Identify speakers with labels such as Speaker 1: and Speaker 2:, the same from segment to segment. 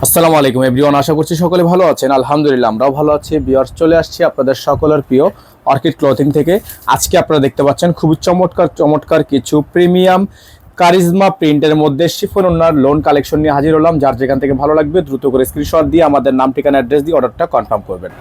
Speaker 1: আসসালামু আলাইকুম এভরিওয়ান, আশা করছি সকলে ভালো আছেন। আলহামদুলিল্লাহ আমরাও ভালো আছি। ভিউয়ার্স, চলে আসছি আপনাদের সকলের প্রিয় অর্কিড ক্লথিং থেকে। আজকে আপনারা দেখতে পাচ্ছেন খুবই চমৎকার চমৎকার কিছু প্রিমিয়াম কারিজমা প্রিন্টের মধ্যে শিফন ওড়নার লোন কালেকশন নিয়ে হাজির হলাম। যার যেখান থেকে ভালো লাগবে দ্রুত করে স্ক্রিনশট দিয়ে আমাদের নাম, ঠিকানা, অ্যাড্রেস দিয়ে অর্ডারটা কনফার্ম করবেন।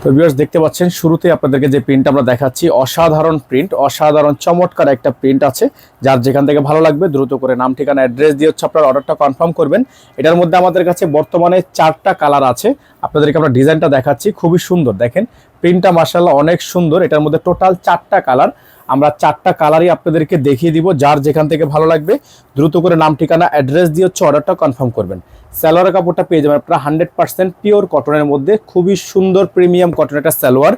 Speaker 1: তো ভিউয়ার্স, দেখতে পাচ্ছেন শুরুতে আপনাদেরকে যে প্রিন্ট আমরা দেখাচ্ছি, অসাধারণ প্রিন্ট, অসাধারণ চমৎকার একটা প্রিন্ট আছে। যার যেখান থেকে ভালো লাগবে দ্রুত করে নাম, ঠিকানা, অ্যাড্রেস দিয়ে আপনার অর্ডারটা কনফার্ম করবেন। এটার মধ্যে আমাদের কাছে বর্তমানে 4টা কালার আছে। আপনাদেরকে আমরা ডিজাইনটা দেখাচ্ছি, খুবই সুন্দর। দেখেন প্রিন্টটা মাশাআল্লাহ অনেক সুন্দর। এটার মধ্যে টোটাল 4টা কালার, আমরা 4টা কালারই আপনাদেরকে দেখিয়ে দিব। যার যেখান থেকে ভালো লাগবে দ্রুত করে নাম, ঠিকানা, অ্যাড্রেস দিয়ে অর্ডারটা কনফার্ম করবেন। সালোয়ার কাপড়টা পেয়ে যাবেন আপনারা 100% পিওর কটনের মধ্যে, খুবই সুন্দর প্রিমিয়াম কটনের একটা সালোয়ার,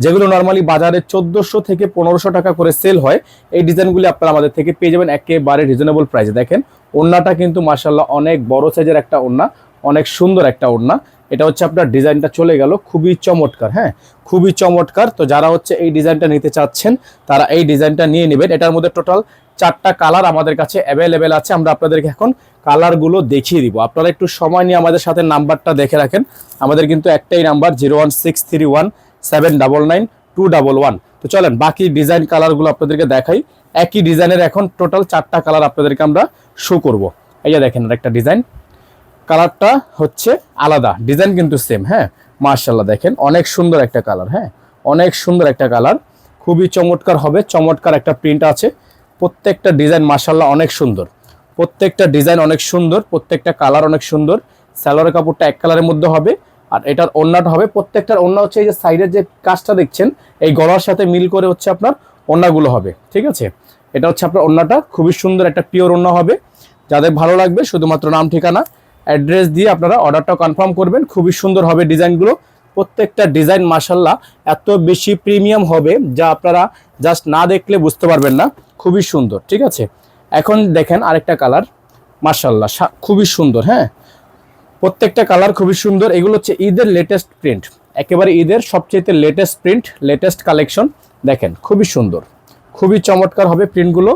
Speaker 1: যেগুলো নর্মালি বাজারে 1400 থেকে 1500 টাকা করে সেল হয়। এই ডিজাইনগুলি আপনারা আমাদের থেকে পেয়ে যাবেন একেবারে রিজনেবল প্রাইসে। দেখেন ওড়নাটা কিন্তু মাশাআল্লাহ অনেক বড় সাইজের একটা ওড়না, অনেক সুন্দর একটা ওড়না। এটা হচ্ছে আপনার ডিজাইনটা চলে গেল, খুবই চমৎকার। হ্যাঁ, খুবই চমৎকার। তো যারা হচ্ছে এই ডিজাইনটা নিতে চাচ্ছেন তারা এই ডিজাইনটা নিয়ে নেবেন। এটার মধ্যে টোটাল 4টা কালার আমাদের কাছে অ্যাভেলেবেল আছে। আমরা আপনাদেরকে এখন কালারগুলো দেখিয়ে দিব। আপনারা একটু সময় নিয়ে আমাদের সাথে নাম্বারটা দেখে রাখেন। আমাদের কিন্তু একটাই নাম্বার 01631799211। তো চলেন বাকি ডিজাইন কালারগুলো আপনাদেরকে দেখাই। একই ডিজাইনের এখন টোটাল 4টা কালার আপনাদেরকে আমরা শো করব। এই যে দেখেন একটা ডিজাইন, কালারটা হচ্ছে আলাদা, ডিজাইন কিন্তু সেম। হ্যাঁ মাশাআল্লাহ, দেখেন অনেক সুন্দর একটা কালার। হ্যাঁ, অনেক সুন্দর একটা কালার, খুবই চমৎকার হবে। চমৎকার একটা প্রিন্ট আছে। প্রত্যেকটা ডিজাইন মাশাআল্লাহ অনেক সুন্দর, প্রত্যেকটা ডিজাইন অনেক সুন্দর, প্রত্যেকটা কালার অনেক সুন্দর। সালোয়ারের কাপড়টা এক কালারের মধ্যে হবে, আর এটার ওড়নাটা হবে, প্রত্যেকটার ওড়না হচ্ছে এই যে সাইডের যে কাজটা দেখছেন এই গলার সাথে মিল করে হচ্ছে আপনার ওড়নাগুলো হবে। ঠিক আছে, এটা হচ্ছে আপনার ওড়নাটা, খুবই সুন্দর একটা পিওর ওড়না হবে। যাদের ভালো লাগবে শুধুমাত্র নাম, ঠিকানা, অ্যাড্রেস দিয়ে আপনারা অর্ডারটা কনফার্ম করবেন। খুবই সুন্দর হবে ডিজাইনগুলো, প্রত্যেকটা ডিজাইন মাশাআল্লাহ এত বেশি প্রিমিয়াম হবে যা আপনারা জাস্ট না দেখলে বুঝতে পারবেন না। খুবই সুন্দর। ঠিক আছে, এখন দেখেন আরেকটা কালার, মাশাআল্লাহ খুবই সুন্দর। হ্যাঁ, প্রত্যেকটা কালার খুবই সুন্দর। এগুলো হচ্ছে ঈদের লেটেস্ট প্রিন্ট, একেবারে ঈদের সবচেয়ে লেটেস্ট প্রিন্ট, লেটেস্ট কালেকশন। দেখেন খুবই সুন্দর, খুবই চমৎকার হবে প্রিন্টগুলো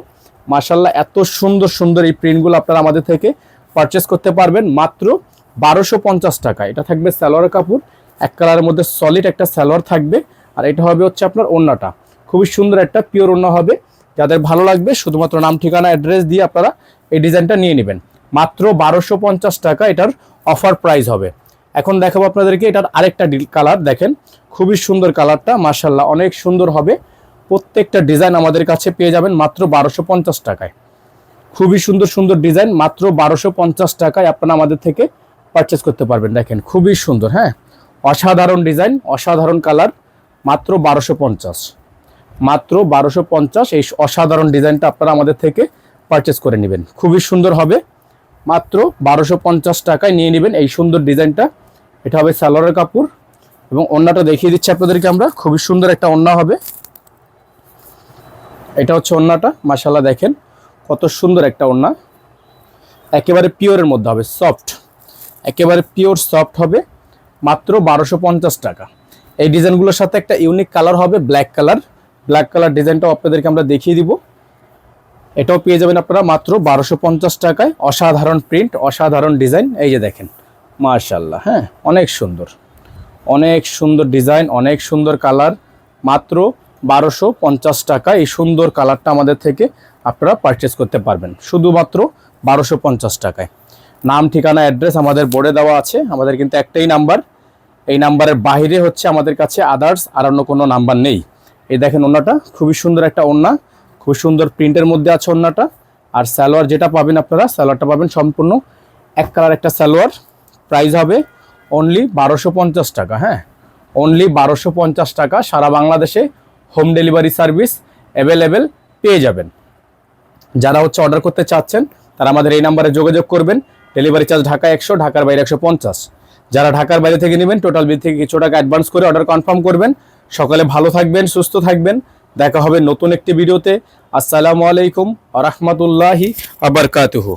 Speaker 1: মাশাআল্লাহ। এত সুন্দর সুন্দর এই প্রিন্টগুলো আপনারা আমাদের থেকে পারচেস করতে পারবেন মাত্র 1250 টাকা। এটা থাকবে সালোয়ার কাপড়, এক কালারের মধ্যে সলিড একটা সালোয়ার থাকবে, আর এটা হবে হচ্ছে আপনার ওড়নাটা, খুবই সুন্দর একটা পিওর ওড়না হবে। যাদের ভালো লাগবে শুধুমাত্র নাম, ঠিকানা, অ্যাড্রেস দিয়ে আপনারা এই ডিজাইনটা নিয়ে নেবেন। মাত্র 1250 টাকা এটার অফার প্রাইস হবে। এখন দেখাবো আপনাদেরকে এটার আরেকটা কালার। দেখেন খুবই সুন্দর কালারটা মাশাআল্লাহ অনেক সুন্দর হবে। প্রত্যেকটা ডিজাইন আমাদের কাছে পেয়ে যাবেন মাত্র 1250 টাকায়। খুবই সুন্দর সুন্দর ডিজাইন মাত্র 1250 টাকায় আপনারা আমাদের থেকে পারচেস করতে পারবেন। দেখেন খুবই সুন্দর। হ্যাঁ, অসাধারণ ডিজাইন, অসাধারণ কালার, মাত্র 1250, মাত্র 1250। এই অসাধারণ ডিজাইনটা আপনারা আমাদের থেকে পারচেস করে নেবেন, খুবই সুন্দর হবে। মাত্র 1250 টাকায় নিয়ে নেবেন এই সুন্দর ডিজাইনটা। এটা হবে সালোয়ারের কাপড়, এবং ওড়নাটা দেখিয়ে দিচ্ছি আপনাদেরকে আমরা। খুবই সুন্দর একটা ওড়না হবে। এটা হচ্ছে ওড়নাটা মাশাআল্লাহ, দেখেন কত সুন্দর একটা ওড়না, একেবারে পিওরের মধ্যে হবে, সফট, একেবারে পিওর সফট হবে। মাত্র 1250 টাকা। এই ডিজাইনগুলোর সাথে একটা ইউনিক কালার হবে ব্ল্যাক কালার, ব্ল্যাক কালার ডিজাইনটাও আপনাদেরকে আমরা দেখিয়ে দিব। এটাও পেয়ে যাবেন আপনারা মাত্র 1250 টাকায়। অসাধারণ প্রিন্ট, অসাধারণ ডিজাইন। এই যে দেখেন মাশাআল্লাহ, হ্যাঁ অনেক সুন্দর, অনেক সুন্দর ডিজাইন, অনেক সুন্দর কালার। মাত্র 1250 টাকা এই সুন্দর কালারটা আমাদের থেকে আপনারা পারচেস করতে পারবেন শুধুমাত্র 1250 টাকায়। নাম, ঠিকানা, অ্যাড্রেস আমাদের বোর্ডে দেওয়া আছে। আমাদের কিন্তু একটাই নাম্বার, এই নাম্বারের বাইরে হচ্ছে আমাদের কাছে আদার্স আর অন্য কোনো নাম্বার নেই। এই দেখেন ওড়নাটা, খুবই সুন্দর একটা ওড়না, খুব সুন্দর প্রিন্টের মধ্যে আছে ওড়নাটা। আর সালোয়ার যেটা পাবেন আপনারা, সালোয়ারটা পাবেন সম্পূর্ণ এক কালার একটা সালোয়ার। প্রাইস হবে অনলি 1250 টাকা। হ্যাঁ, অনলি 1250 টাকা। সারা বাংলাদেশে হোম ডেলিভারি সার্ভিস অ্যাভেলেবেল পেয়ে যাবেন। যারা হচ্ছে অর্ডার করতে চাচ্ছেন তারা আমাদের এই নাম্বারে যোগাযোগ করবেন। ডেলিভারি চার্জ ঢাকা 100, ঢাকার বাইরে 150। যারা ঢাকার বাইরে থেকে নেবেন টোটাল বিল থেকে কিছু টাকা অ্যাডভান্স করে অর্ডার কনফার্ম করবেন। সকালে ভালো থাকবেন, সুস্থ থাকবেন। দেখা হবে নতুন একটি ভিডিওতে। আসসালামু আলাইকুম ওয়া রাহমাতুল্লাহি ওয়া বারাকাতুহু।